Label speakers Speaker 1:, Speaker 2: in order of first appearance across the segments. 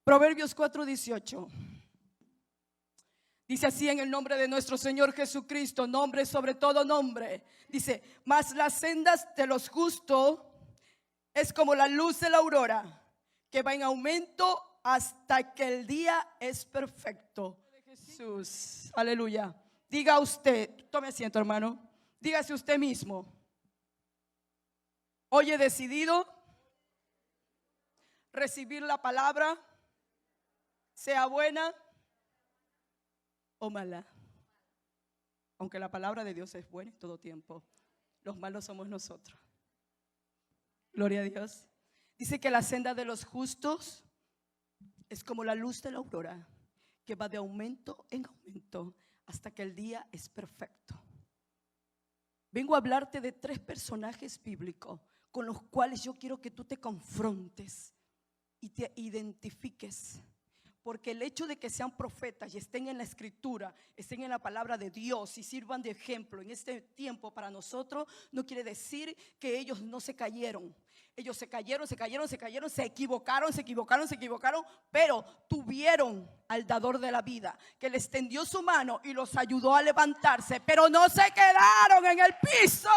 Speaker 1: Proverbios 4:18. Dice así: en el nombre de nuestro Señor Jesucristo, nombre sobre todo nombre. Dice: mas las sendas de los justos es como la luz de la aurora, que va en aumento hasta que el día es perfecto. Jesús, aleluya. Diga usted, tome asiento, hermano. Dígase usted mismo: hoy he decidido recibir la palabra, sea buena o mala. Aunque la palabra de Dios es buena en todo tiempo, los malos somos nosotros. Gloria a Dios. Dice que la senda de los justos es como la luz de la aurora, que va de aumento en aumento hasta que el día es perfecto. Vengo a hablarte de 3 personajes bíblicos con los cuales yo quiero que tú te confrontes y te identifiques. Porque el hecho de que sean profetas y estén en la escritura, estén en la palabra de Dios y sirvan de ejemplo en este tiempo para nosotros, no quiere decir que ellos no se cayeron. Ellos se cayeron, se equivocaron, pero tuvieron al dador de la vida, que les tendió su mano y los ayudó a levantarse, pero no se quedaron en el piso.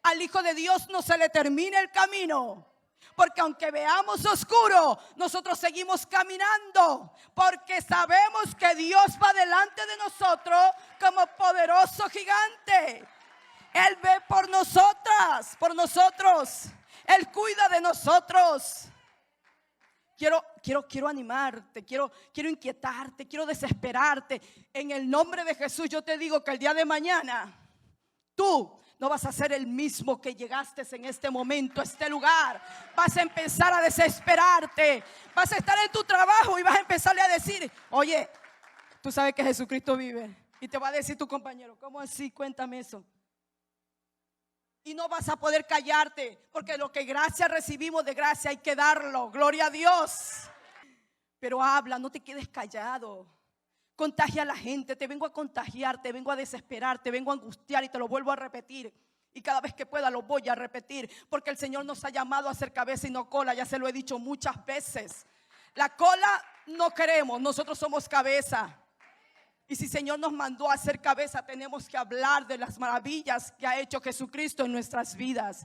Speaker 1: Al Hijo de Dios no se le termina el camino, porque aunque veamos oscuro, nosotros seguimos caminando, porque sabemos que Dios va delante de nosotros como poderoso gigante. Él ve por nosotras, por nosotros. Él cuida de nosotros. Quiero animarte, quiero inquietarte, quiero desesperarte. En el nombre de Jesús yo te digo que el día de mañana tú no vas a ser el mismo que llegaste en este momento, a este lugar. Vas a empezar a desesperarte. Vas a estar en tu trabajo y vas a empezarle a decir: oye, tú sabes que Jesucristo vive. Y te va a decir tu compañero: ¿cómo así? Cuéntame eso. Y no vas a poder callarte, porque lo que gracia recibimos, de gracia hay que darlo. Gloria a Dios. Pero habla, no te quedes callado. Contagia a la gente. Te vengo a contagiar, te vengo a desesperar, te vengo a angustiar y te lo vuelvo a repetir. Y cada vez que pueda lo voy a repetir, porque el Señor nos ha llamado a ser cabeza y no cola. Ya se lo he dicho muchas veces. La cola no queremos, nosotros somos cabeza. Y si el Señor nos mandó a ser cabeza, tenemos que hablar de las maravillas que ha hecho Jesucristo en nuestras vidas.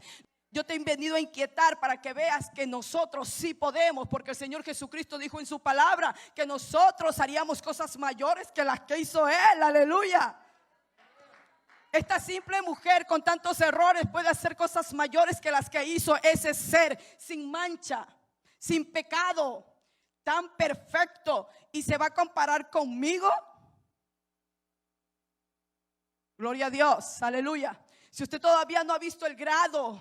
Speaker 1: Yo te he venido a inquietar para que veas que nosotros sí podemos, porque el Señor Jesucristo dijo en su palabra que nosotros haríamos cosas mayores que las que hizo Él. Aleluya. Esta simple mujer con tantos errores puede hacer cosas mayores que las que hizo ese ser sin mancha, sin pecado, tan perfecto. ¿Y se va a comparar conmigo? Gloria a Dios, aleluya. Si usted todavía no ha visto el grado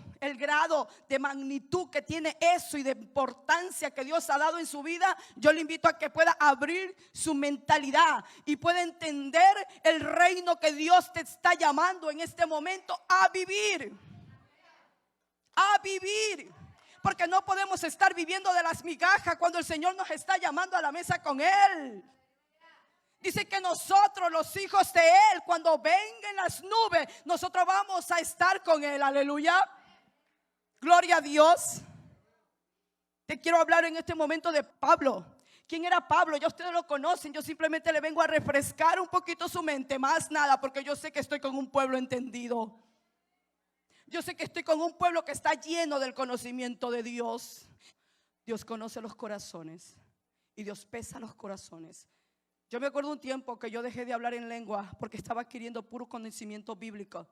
Speaker 1: de magnitud que tiene eso y de importancia que Dios ha dado en su vida, yo le invito a que pueda abrir su mentalidad y pueda entender el reino que Dios te está llamando en este momento a vivir. A vivir. Porque no podemos estar viviendo de las migajas cuando el Señor nos está llamando a la mesa con Él. Dice que nosotros, los hijos de Él, cuando vengan las nubes, nosotros vamos a estar con Él. Aleluya. Gloria a Dios. Te quiero hablar en este momento de Pablo. ¿Quién era Pablo? Ya ustedes lo conocen. Yo simplemente le vengo a refrescar un poquito su mente. Más nada, porque yo sé que estoy con un pueblo entendido. Yo sé que estoy con un pueblo que está lleno del conocimiento de Dios. Dios conoce los corazones y Dios pesa los corazones. Yo me acuerdo un tiempo que yo dejé de hablar en lengua porque estaba adquiriendo puro conocimiento bíblico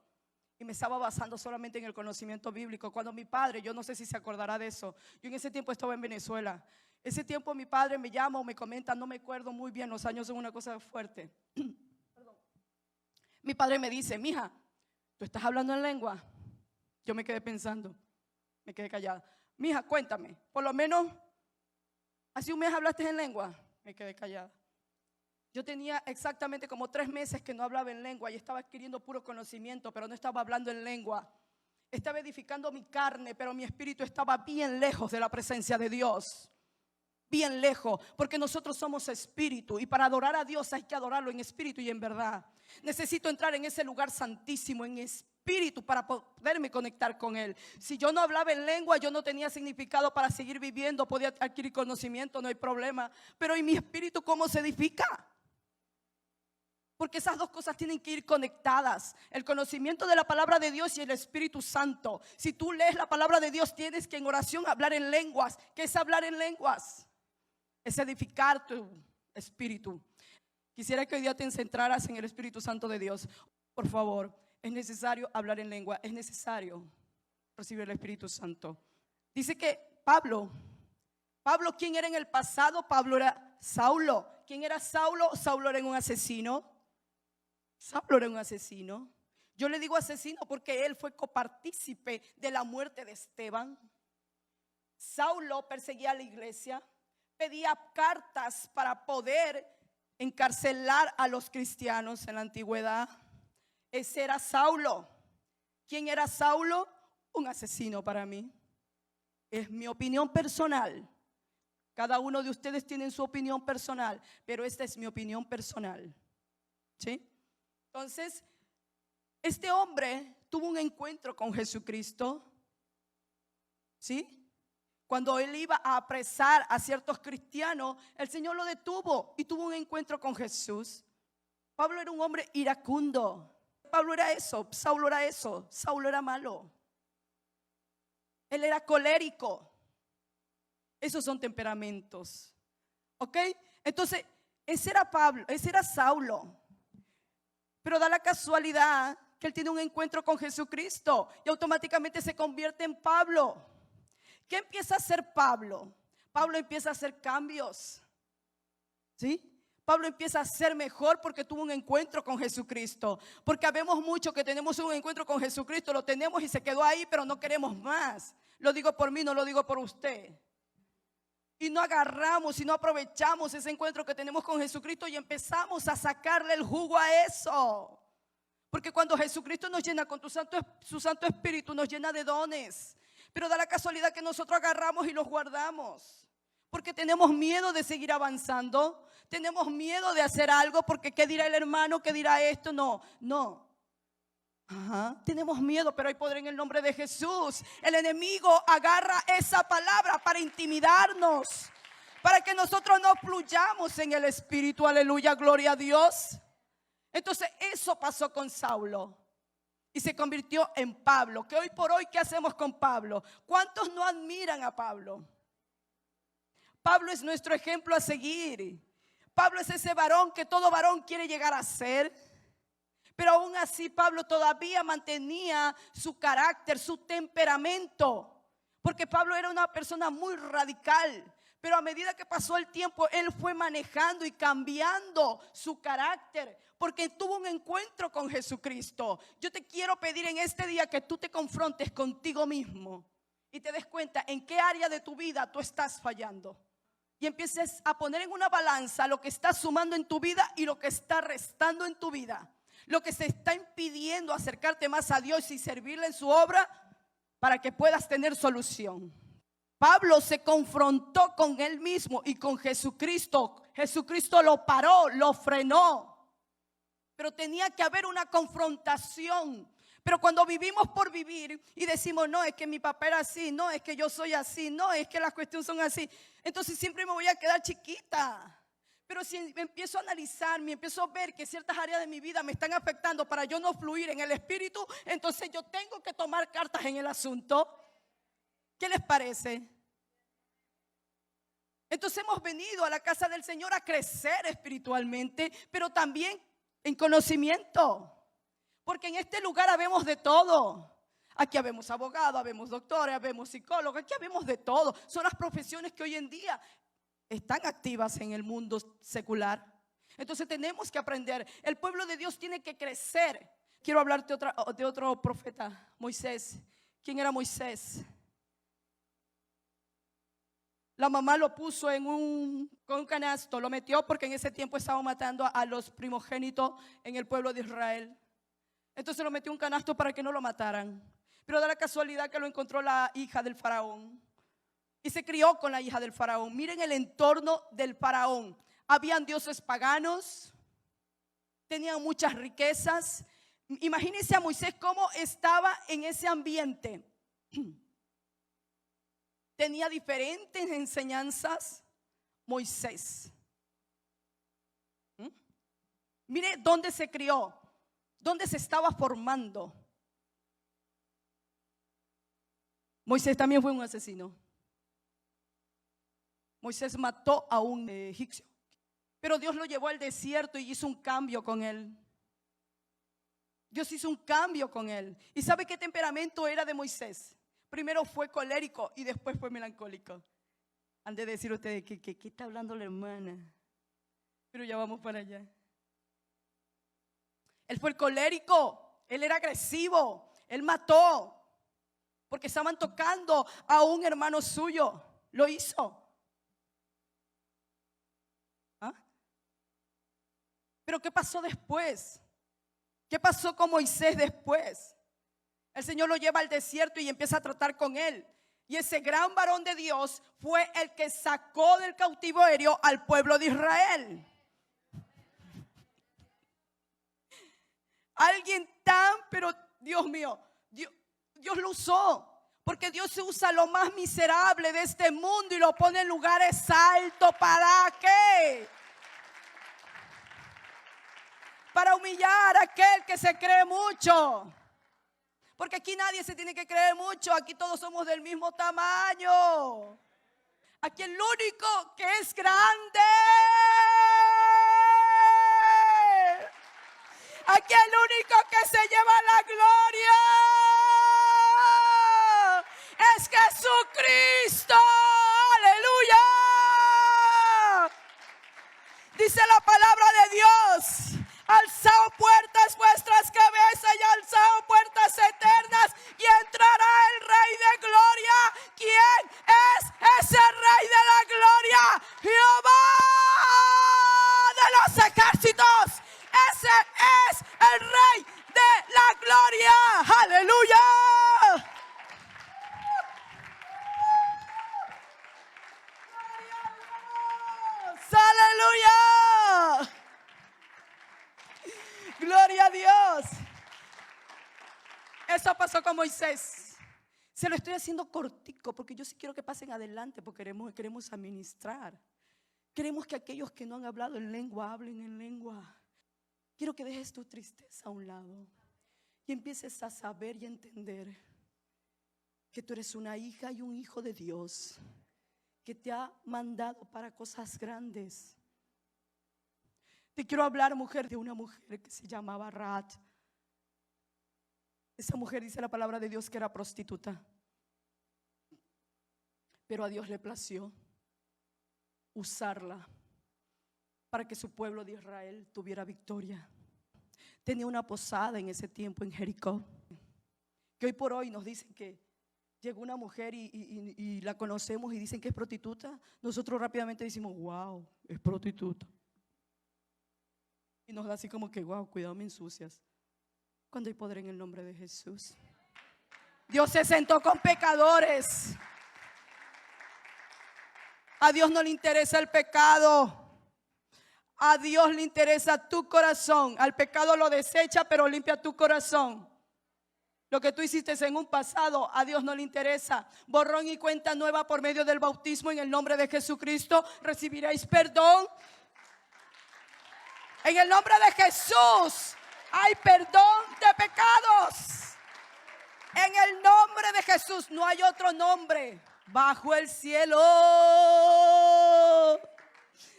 Speaker 1: y me estaba basando solamente en el conocimiento bíblico. Cuando mi padre, yo no sé si se acordará de eso, yo en ese tiempo estaba en Venezuela. Ese tiempo mi padre me llama o me comenta, no me acuerdo muy bien, los años son una cosa fuerte. Mi padre me dice: mija, ¿tú estás hablando en lengua? Yo me quedé pensando, me quedé callada. Mija, cuéntame, por lo menos hace un mes hablaste en lengua. Me quedé callada. Yo tenía exactamente como 3 meses que no hablaba en lengua y estaba adquiriendo puro conocimiento, pero no estaba hablando en lengua. Estaba edificando mi carne, pero mi espíritu estaba bien lejos de la presencia de Dios. Bien lejos, porque nosotros somos espíritu y para adorar a Dios hay que adorarlo en espíritu y en verdad. Necesito entrar en ese lugar santísimo en espíritu espíritu para poderme conectar con Él. Si yo no hablaba en lengua, yo no tenía significado para seguir viviendo. Podía adquirir conocimiento, no hay problema. Pero ¿y mi espíritu cómo se edifica? Porque esas dos cosas tienen que ir conectadas. El conocimiento de la palabra de Dios y el Espíritu Santo. Si tú lees la palabra de Dios, tienes que en oración hablar en lenguas. ¿Qué es hablar en lenguas? Es edificar tu espíritu. Quisiera que hoy día te centraras en el Espíritu Santo de Dios. Por favor, es necesario hablar en lengua. Es necesario recibir el Espíritu Santo. Dice que Pablo, ¿quién era en el pasado? Pablo era Saulo. ¿Quién era Saulo? Saulo era un asesino. Saulo era un asesino. Yo le digo asesino porque él fue copartícipe de la muerte de Esteban. Saulo perseguía a la iglesia, pedía cartas para poder encarcelar a los cristianos en la antigüedad. Ese era Saulo. ¿Quién era Saulo? Un asesino para mí. Es mi opinión personal. Cada uno de ustedes tiene su opinión personal, pero esta es mi opinión personal. ¿Sí? Entonces, este hombre tuvo un encuentro con Jesucristo. ¿Sí? Cuando él iba a apresar a ciertos cristianos, el Señor lo detuvo y tuvo un encuentro con Jesús. Pablo era un hombre iracundo. Pablo era eso, Saulo era eso, Saulo era malo. Él era colérico. Esos son temperamentos. ¿Ok? Entonces, ese era Pablo, ese era Saulo. Pero da la casualidad que él tiene un encuentro con Jesucristo y automáticamente se convierte en Pablo. ¿Qué empieza a hacer Pablo? Pablo empieza a hacer cambios. ¿Sí? Pablo empieza a ser mejor porque tuvo un encuentro con Jesucristo. Porque habemos muchos que tenemos un encuentro con Jesucristo, lo tenemos y se quedó ahí, pero no queremos más. Lo digo por mí, no lo digo por usted. Y no agarramos y no aprovechamos ese encuentro que tenemos con Jesucristo y empezamos a sacarle el jugo a eso. Porque cuando Jesucristo nos llena con su Santo Espíritu, nos llena de dones. Pero da la casualidad que nosotros agarramos y los guardamos. Porque tenemos miedo de seguir avanzando. Tenemos miedo de hacer algo porque ¿qué dirá el hermano? ¿Qué dirá esto? No. Tenemos miedo, pero hay poder en el nombre de Jesús. El enemigo agarra esa palabra para intimidarnos, para que nosotros no fluyamos en el Espíritu. Aleluya, gloria a Dios. Entonces eso pasó con Saulo y se convirtió en Pablo. Que hoy por hoy, ¿qué hacemos con Pablo? ¿Cuántos no admiran a Pablo? Pablo es nuestro ejemplo a seguir. Pablo es ese varón que todo varón quiere llegar a ser. Pero aún así Pablo todavía mantenía su carácter, su temperamento. Porque Pablo era una persona muy radical. Pero a medida que pasó el tiempo, él fue manejando y cambiando su carácter. Porque tuvo un encuentro con Jesucristo. Yo te quiero pedir en este día que tú te confrontes contigo mismo. Y te des cuenta en qué área de tu vida tú estás fallando. Y empieces a poner en una balanza lo que está sumando en tu vida y lo que está restando en tu vida. Lo que se está impidiendo acercarte más a Dios y servirle en su obra para que puedas tener solución. Pablo se confrontó con él mismo y con Jesucristo. Jesucristo lo paró, lo frenó. Pero tenía que haber una confrontación. Pero cuando vivimos por vivir y decimos, no, es que mi papá era así, no, es que yo soy así, no, es que las cuestiones son así, entonces siempre me voy a quedar chiquita. Pero si me empiezo a analizar, me empiezo a ver que ciertas áreas de mi vida me están afectando para yo no fluir en el Espíritu, entonces yo tengo que tomar cartas en el asunto. ¿Qué les parece? Entonces hemos venido a la casa del Señor a crecer espiritualmente, pero también en conocimiento. Porque en este lugar habemos de todo. Aquí habemos abogados, habemos doctores, habemos psicólogos, aquí habemos de todo. Son las profesiones que hoy en día están activas en el mundo secular. Entonces tenemos que aprender. El pueblo de Dios tiene que crecer. Quiero hablarte de otro profeta, Moisés. ¿Quién era Moisés? La mamá lo puso con un canasto, lo metió porque en ese tiempo estaban matando a los primogénitos en el pueblo de Israel. Entonces lo metió en un canasto para que no lo mataran. Pero da la casualidad que lo encontró la hija del faraón. Y se crió con la hija del faraón. Miren el entorno del faraón. Habían dioses paganos. Tenían muchas riquezas. Imagínense a Moisés cómo estaba en ese ambiente. Tenía diferentes enseñanzas Moisés. Mire dónde se crió, dónde se estaba formando. Moisés también fue un asesino. Moisés mató a un egipcio, pero Dios lo llevó al desierto y hizo un cambio con él. Dios hizo un cambio con él. ¿Y sabe qué temperamento era de Moisés? Primero fue colérico y después fue melancólico. Han de decir ustedes, ¿qué está hablando la hermana? Pero ya vamos para allá. Él fue el colérico, él era agresivo, él mató, porque estaban tocando a un hermano suyo. Lo hizo. ¿Ah? Pero ¿qué pasó después? ¿Qué pasó con Moisés después? El Señor lo lleva al desierto y empieza a tratar con él. Y ese gran varón de Dios fue el que sacó del cautiverio al pueblo de Israel. Alguien pero Dios mío, Dios lo usó. Porque Dios se usa lo más miserable de este mundo y lo pone en lugares altos. ¿Para qué? Para humillar a aquel que se cree mucho. Porque aquí nadie se tiene que creer mucho. Aquí todos somos del mismo tamaño. Aquí el único que es grande, aquí el único que se lleva la gloria es Jesucristo. Aleluya. Dice la palabra de Dios: alzad puertas vuestras cabezas y alzad puertas eternas y entrará el Rey de Gloria. ¿Quién es ese Rey de la Gloria? Jehová de los ejércitos. Ese es el Rey de la Gloria. Aleluya. Aleluya. Gloria a Dios. Eso pasó con Moisés. Se lo estoy haciendo cortico porque yo sí quiero que pasen adelante, porque queremos administrar. Queremos que aquellos que no han hablado en lengua hablen en lengua. Quiero que dejes tu tristeza a un lado y empieces a saber y entender que tú eres una hija y un hijo de Dios, que te ha mandado para cosas grandes. Te quiero hablar, mujer, de una mujer que se llamaba Rahab. Esa mujer, dice la palabra de Dios, que era prostituta, pero a Dios le plació usarla para que su pueblo de Israel tuviera victoria. Tenía una posada en ese tiempo en Jericó, que hoy por hoy nos dicen que llegó una mujer y la conocemos y dicen que es prostituta. Nosotros rápidamente decimos, wow, es prostituta. Y nos da así como que, wow, cuidado, me ensucias. Cuando hay poder en el nombre de Jesús. Dios se sentó con pecadores. A Dios no le interesa el pecado. A Dios le interesa tu corazón. Al pecado lo desecha, pero limpia tu corazón. Lo que tú hiciste en un pasado, a Dios no le interesa. Borrón y cuenta nueva por medio del bautismo en el nombre de Jesucristo. Recibiréis perdón. En el nombre de Jesús hay perdón de pecados. En el nombre de Jesús no hay otro nombre bajo el cielo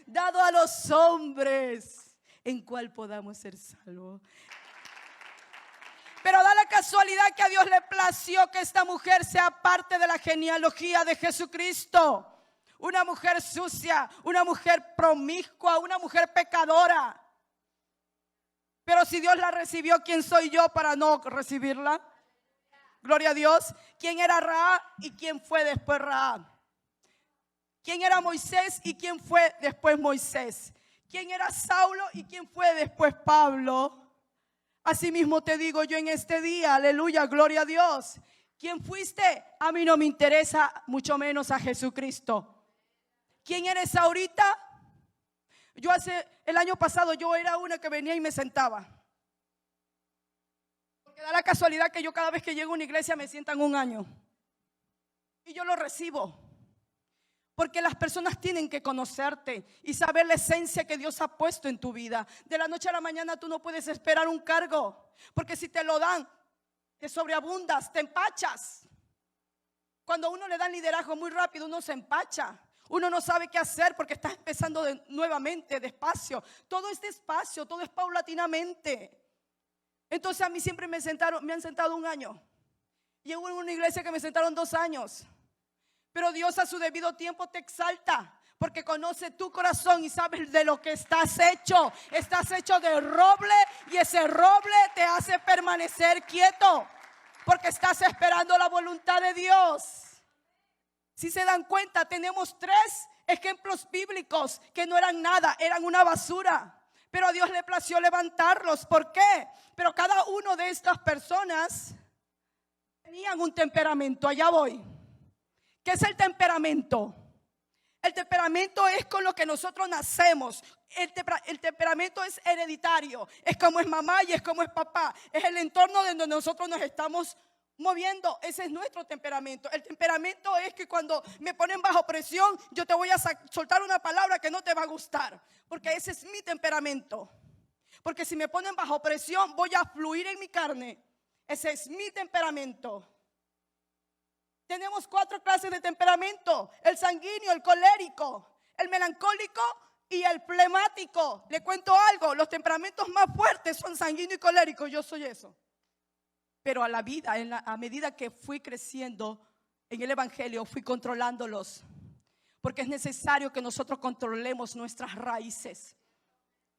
Speaker 1: dado a los hombres en cual podamos ser salvos. Pero da la casualidad que a Dios le plació que esta mujer sea parte de la genealogía de Jesucristo. Una mujer sucia, una mujer promiscua, una mujer pecadora. Pero si Dios la recibió, ¿quién soy yo para no recibirla? Gloria a Dios. ¿Quién era Rahab y quién fue después Rahab? ¿Quién era Moisés y quién fue después Moisés? ¿Quién era Saulo y quién fue después Pablo? Asimismo te digo yo en este día, aleluya, gloria a Dios. ¿Quién fuiste? A mí no me interesa, mucho menos a Jesucristo. ¿Quién eres ahorita? El año pasado yo era una que venía y me sentaba. Porque da la casualidad que yo cada vez que llego a una iglesia me sientan un año. Y yo lo recibo. Porque las personas tienen que conocerte y saber la esencia que Dios ha puesto en tu vida. De la noche a la mañana tú no puedes esperar un cargo. Porque si te lo dan, te sobreabundas, te empachas. Cuando a uno le dan liderazgo muy rápido, uno se empacha. Uno no sabe qué hacer porque está empezando nuevamente, despacio. Todo es despacio, todo es paulatinamente. Entonces a mí siempre me han sentado un año. Y hubo en una iglesia que me sentaron 2 años. Pero Dios a su debido tiempo te exalta, porque conoce tu corazón y sabe de lo que estás hecho. Estás hecho de roble y ese roble te hace permanecer quieto, porque estás esperando la voluntad de Dios. Si se dan cuenta, tenemos 3 ejemplos bíblicos que no eran nada, eran una basura. Pero a Dios le plació levantarlos. ¿Por qué? Pero cada uno de estas personas tenían un temperamento. Allá voy. ¿Qué es el temperamento? El temperamento es con lo que nosotros nacemos. El temperamento es hereditario. Es como es mamá y es como es papá. Es el entorno donde nosotros nos estamos moviendo. Ese es nuestro temperamento. El temperamento es que cuando me ponen bajo presión, yo te voy a soltar una palabra que no te va a gustar. Porque ese es mi temperamento. Porque si me ponen bajo presión, voy a fluir en mi carne. Ese es mi temperamento. Tenemos 4 clases de temperamento: el sanguíneo, el colérico, el melancólico y el flemático. Le cuento algo: los temperamentos más fuertes son sanguíneo y colérico. Yo soy eso. Pero a la vida, a medida que fui creciendo en el evangelio, fui controlándolos. Porque es necesario que nosotros controlemos nuestras raíces.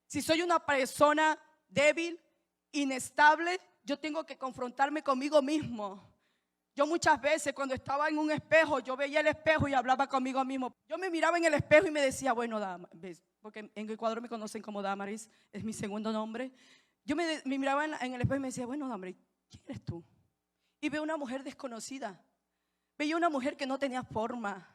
Speaker 1: Si soy una persona débil, inestable, yo tengo que confrontarme conmigo mismo. Yo muchas veces cuando estaba en un espejo, yo veía el espejo y hablaba conmigo mismo. Yo me miraba en el espejo y me decía, bueno, porque en Ecuador me conocen como Damaris, es mi segundo nombre. Yo me miraba en el espejo y me decía, bueno, Damaris, ¿quién eres tú? Y veo una mujer desconocida. Veía una mujer que no tenía forma.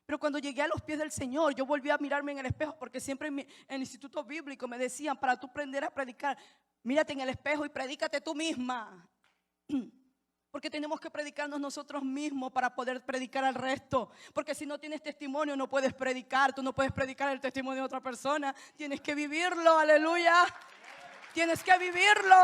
Speaker 1: Pero cuando llegué a los pies del Señor, yo volví a mirarme en el espejo, porque siempre en el instituto bíblico me decían, para tú aprender a predicar, mírate en el espejo y predícate tú misma. Porque tenemos que predicarnos nosotros mismos para poder predicar al resto. Porque si no tienes testimonio no puedes predicar. Tú no puedes predicar el testimonio de otra persona. Tienes que vivirlo, aleluya. Tienes que vivirlo.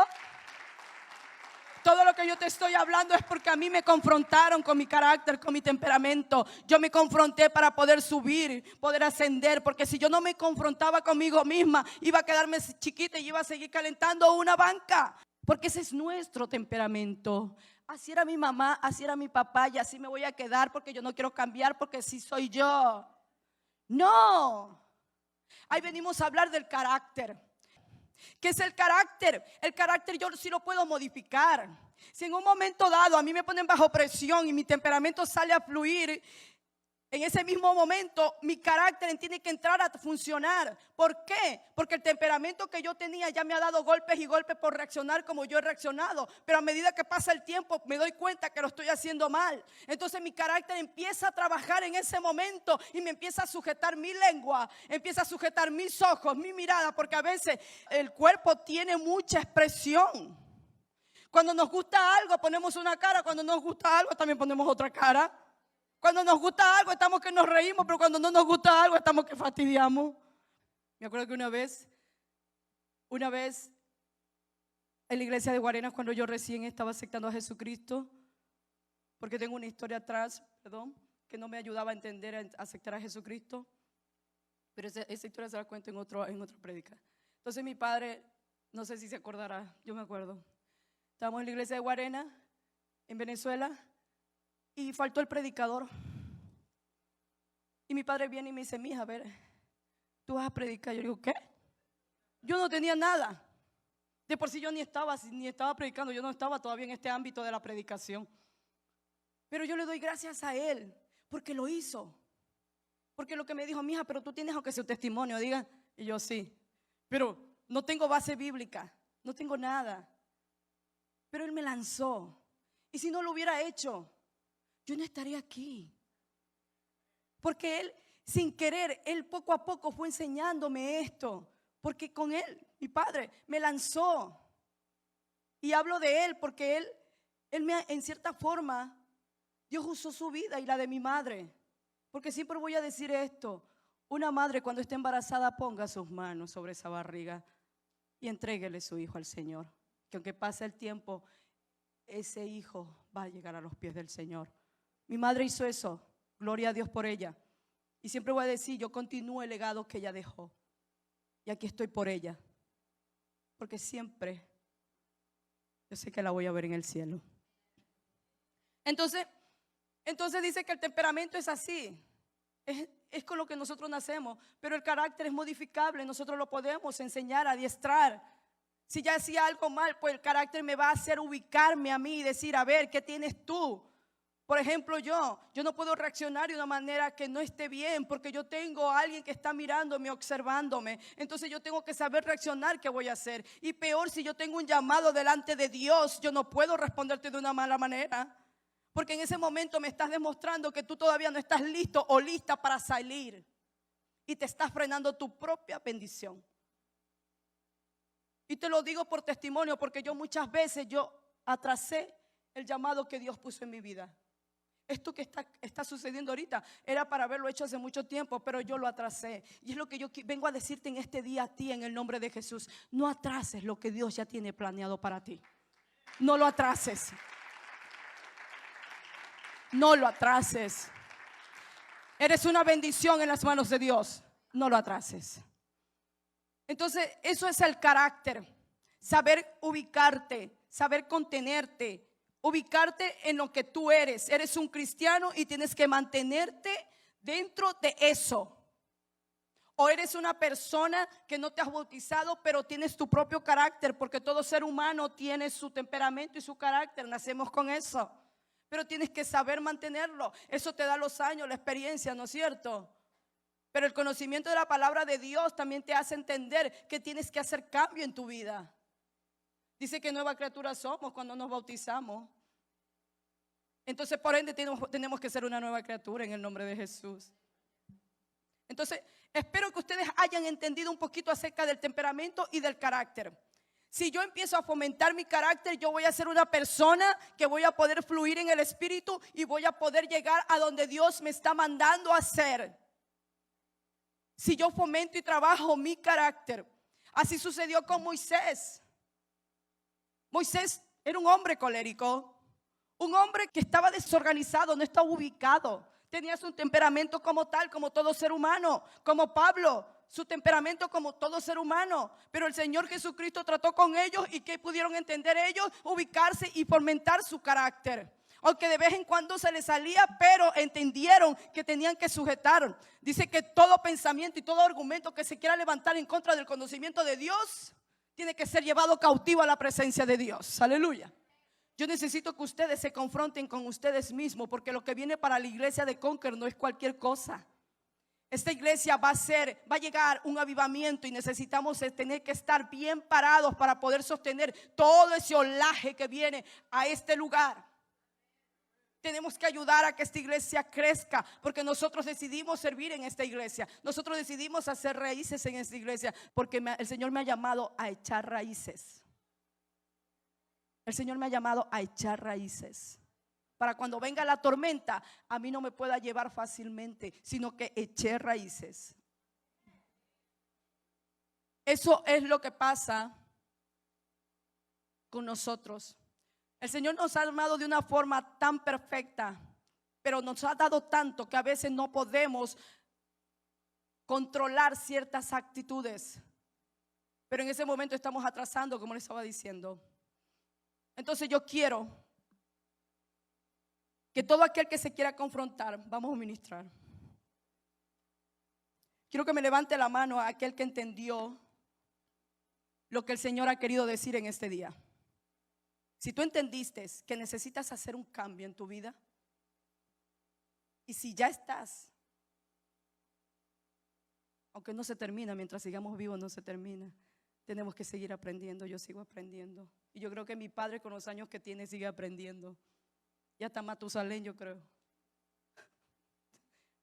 Speaker 1: Todo lo que yo te estoy hablando es porque a mí me confrontaron con mi carácter, con mi temperamento. Yo me confronté para poder subir, poder ascender. Porque si yo no me confrontaba conmigo misma, iba a quedarme chiquita y iba a seguir calentando una banca. Porque ese es nuestro temperamento. Así era mi mamá, así era mi papá y así me voy a quedar porque yo no quiero cambiar porque así soy yo. No. Ahí venimos a hablar del carácter. ¿Qué es el carácter? El carácter yo sí lo puedo modificar. Si en un momento dado a mí me ponen bajo presión y mi temperamento sale a fluir, en ese mismo momento mi carácter tiene que entrar a funcionar. ¿Por qué? Porque el temperamento que yo tenía ya me ha dado golpes y golpes por reaccionar como yo he reaccionado. Pero a medida que pasa el tiempo me doy cuenta que lo estoy haciendo mal. Entonces mi carácter empieza a trabajar en ese momento y me empieza a sujetar mi lengua, empieza a sujetar mis ojos, mi mirada. Porque a veces el cuerpo tiene mucha expresión. Cuando nos gusta algo ponemos una cara, cuando nos gusta algo también ponemos otra cara. Cuando nos gusta algo estamos que nos reímos, pero cuando no nos gusta algo estamos que fastidiamos. Me acuerdo que una vez en la iglesia de Guarenas, cuando yo recién estaba aceptando a Jesucristo, porque tengo una historia atrás, que no me ayudaba a entender, a aceptar a Jesucristo, pero esa historia se la cuento en otra prédica. Entonces mi padre, no sé si se acordará, yo me acuerdo, estábamos en la iglesia de Guarenas, en Venezuela, y faltó el predicador. Y mi padre viene y me dice, mija, a ver, tú vas a predicar. Yo digo, ¿qué? Yo no tenía nada. De por sí yo ni estaba predicando, yo no estaba todavía en este ámbito de la predicación. Pero yo le doy gracias a él, porque lo hizo. Porque lo que me dijo, mija, pero tú tienes aunque sea un testimonio, diga. Y yo, sí, pero no tengo base bíblica, no tengo nada. Pero él me lanzó. Y si no lo hubiera hecho, yo no estaría aquí. Porque él, sin querer, él poco a poco fue enseñándome esto. Porque con él, mi padre, me lanzó. Y hablo de él porque él me, en cierta forma, Dios usó su vida y la de mi madre. Porque siempre voy a decir esto: una madre cuando esté embarazada ponga sus manos sobre esa barriga y entréguele su hijo al Señor. Que aunque pase el tiempo, ese hijo va a llegar a los pies del Señor. Mi madre hizo eso, gloria a Dios por ella. Y siempre voy a decir, yo continúo el legado que ella dejó. Y aquí estoy por ella. Porque siempre yo sé que la voy a ver en el cielo. Entonces dice que el temperamento es así. Es con lo que nosotros nacemos. Pero el carácter es modificable. Nosotros lo podemos enseñar, adiestrar. Si ya hacía algo mal, pues el carácter me va a hacer ubicarme a mí y decir, a ver, ¿qué tienes tú? Por ejemplo, yo no puedo reaccionar de una manera que no esté bien, porque yo tengo a alguien que está mirándome, observándome. Entonces yo tengo que saber reaccionar qué voy a hacer. Y peor, si yo tengo un llamado delante de Dios, yo no puedo responderte de una mala manera, porque en ese momento me estás demostrando que tú todavía no estás listo o lista para salir, y te estás frenando tu propia bendición. Y te lo digo por testimonio, porque yo muchas veces atrasé el llamado que Dios puso en mi vida. Esto que está sucediendo ahorita era para haberlo hecho hace mucho tiempo, pero yo lo atrasé. Y es lo que yo vengo a decirte en este día a ti, en el nombre de Jesús. No atrases lo que Dios ya tiene planeado para ti. No lo atrases. No lo atrases. Eres una bendición en las manos de Dios. No lo atrases. Entonces, eso es el carácter. Saber ubicarte, saber contenerte, ubicarte en lo que tú eres. Eres un cristiano y tienes que mantenerte dentro de eso. O eres una persona que no te has bautizado, pero tienes tu propio carácter, porque todo ser humano tiene su temperamento y su carácter. Nacemos con eso, pero tienes que saber mantenerlo. Eso te da los años, la experiencia, ¿no es cierto? Pero el conocimiento de la palabra de Dios también te hace entender que tienes que hacer cambio en tu vida. Dice que nueva criatura somos cuando nos bautizamos. Entonces, por ende, tenemos que ser una nueva criatura en el nombre de Jesús. Entonces, espero que ustedes hayan entendido un poquito acerca del temperamento y del carácter. Si yo empiezo a fomentar mi carácter, yo voy a ser una persona que voy a poder fluir en el Espíritu y voy a poder llegar a donde Dios me está mandando a ser. Si yo fomento y trabajo mi carácter. Así sucedió con Moisés. Moisés era un hombre colérico, un hombre que estaba desorganizado, no estaba ubicado. Tenía su temperamento como tal, como todo ser humano, como Pablo, su temperamento como todo ser humano. Pero el Señor Jesucristo trató con ellos y ¿qué pudieron entender ellos? Ubicarse y fomentar su carácter. Aunque de vez en cuando se les salía, pero entendieron que tenían que sujetar. Dice que todo pensamiento y todo argumento que se quiera levantar en contra del conocimiento de Dios tiene que ser llevado cautivo a la presencia de Dios. Aleluya. Yo necesito que ustedes se confronten con ustedes mismos, porque lo que viene para la iglesia de Conquer no es cualquier cosa. Esta iglesia va a llegar un avivamiento y necesitamos tener que estar bien parados para poder sostener todo ese olaje que viene a este lugar. Tenemos que ayudar a que esta iglesia crezca, porque nosotros decidimos servir en esta iglesia. Nosotros decidimos hacer raíces en esta iglesia, porque el Señor me ha llamado a echar raíces. El Señor me ha llamado a echar raíces. Para cuando venga la tormenta, a mí no me pueda llevar fácilmente, sino que eché raíces. Eso es lo que pasa con nosotros. El Señor nos ha armado de una forma tan perfecta, pero nos ha dado tanto que a veces no podemos controlar ciertas actitudes. Pero en ese momento estamos atrasando, como les estaba diciendo. Entonces yo quiero que todo aquel que se quiera confrontar, vamos a ministrar. Quiero que me levante la mano a aquel que entendió lo que el Señor ha querido decir en este día. Si tú entendiste que necesitas hacer un cambio en tu vida, y si ya estás, aunque no se termina, mientras sigamos vivos no se termina, tenemos que seguir aprendiendo. Yo sigo aprendiendo, y yo creo que mi padre con los años que tiene sigue aprendiendo, y hasta Matusalén yo creo.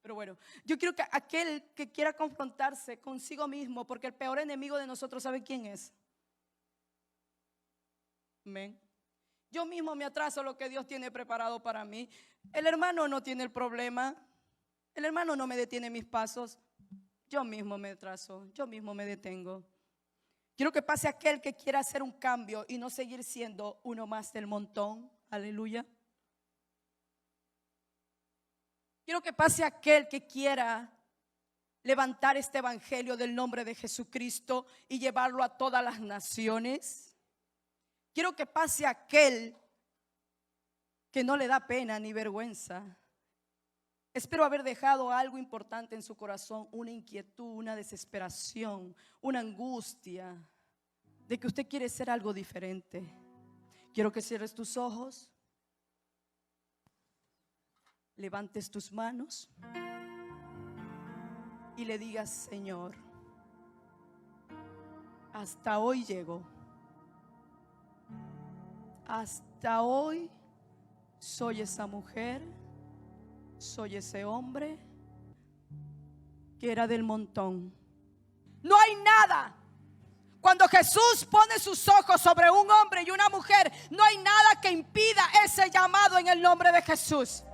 Speaker 1: Pero bueno, yo quiero que aquel que quiera confrontarse consigo mismo, porque el peor enemigo de nosotros, ¿sabe quién es? Amén. Yo mismo me atraso a lo que Dios tiene preparado para mí. El hermano no tiene el problema. El hermano no me detiene mis pasos. Yo mismo me atraso, yo mismo me detengo. Quiero que pase aquel que quiera hacer un cambio y no seguir siendo uno más del montón. Aleluya. Quiero que pase aquel que quiera levantar este evangelio del nombre de Jesucristo y llevarlo a todas las naciones. Quiero que pase aquel que no le da pena ni vergüenza. Espero haber dejado algo importante en su corazón, una inquietud, una desesperación, una angustia de que usted quiere ser algo diferente. Quiero que cierres tus ojos, levantes tus manos y le digas: Señor, hasta hoy llego. Hasta hoy soy esa mujer, soy ese hombre que era del montón. No hay nada. Cuando Jesús pone sus ojos sobre un hombre y una mujer, no hay nada que impida ese llamado en el nombre de Jesús.